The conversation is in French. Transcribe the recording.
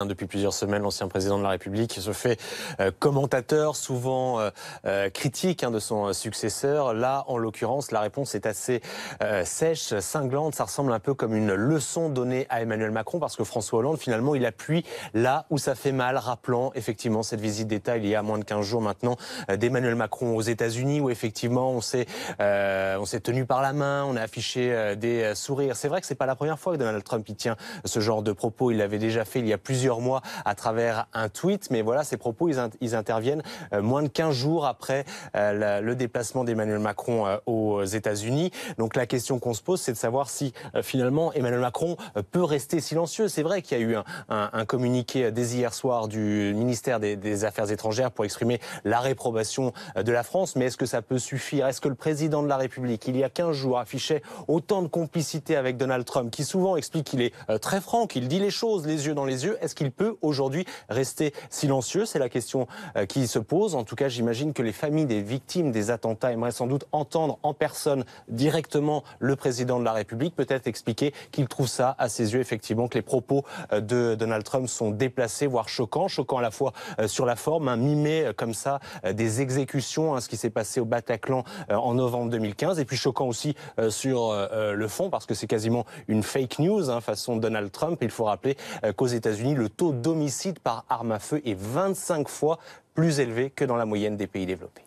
Depuis plusieurs semaines, l'ancien président de la République se fait commentateur, souvent critique de son successeur. Là, en l'occurrence, la réponse est assez sèche, cinglante. Ça ressemble un peu comme une leçon donnée à Emmanuel Macron, parce que François Hollande, finalement, il appuie là où ça fait mal, rappelant effectivement cette visite d'État il y a moins de 15 jours maintenant d'Emmanuel Macron aux États-Unis, où effectivement on s'est tenu par la main, on a affiché des sourires. C'est vrai que c'est pas la première fois que Donald Trump il tient ce genre de propos. Il l'avait déjà fait il y a plusieurs mois à travers un tweet, mais voilà, ces propos ils interviennent moins de 15 jours après le déplacement d'Emmanuel Macron aux États-Unis. Donc la question qu'on se pose, c'est de savoir si finalement Emmanuel Macron peut rester silencieux. C'est vrai qu'il y a eu un communiqué dès hier soir du ministère des Affaires étrangères pour exprimer la réprobation de la France, mais est-ce que ça peut suffire? Est-ce que le président de la République, il y a 15 jours, affichait autant de complicité avec Donald Trump, qui souvent explique qu'il est très franc, qu'il dit les choses les yeux dans les yeux? Est-ce qu'il peut aujourd'hui rester silencieux? C'est la question qui se pose. En tout cas, j'imagine que les familles des victimes des attentats aimeraient sans doute entendre en personne directement le président de la République, peut-être expliquer qu'il trouve ça à ses yeux, effectivement, que les propos de Donald Trump sont déplacés, voire choquants à la fois sur la forme, mimer comme ça des exécutions, ce qui s'est passé au Bataclan en novembre 2015, et puis choquant aussi sur le fond, parce que c'est quasiment une fake news façon Donald Trump. Il faut rappeler qu'aux États-Unis, le taux d'homicide par arme à feu est 25 fois plus élevé que dans la moyenne des pays développés.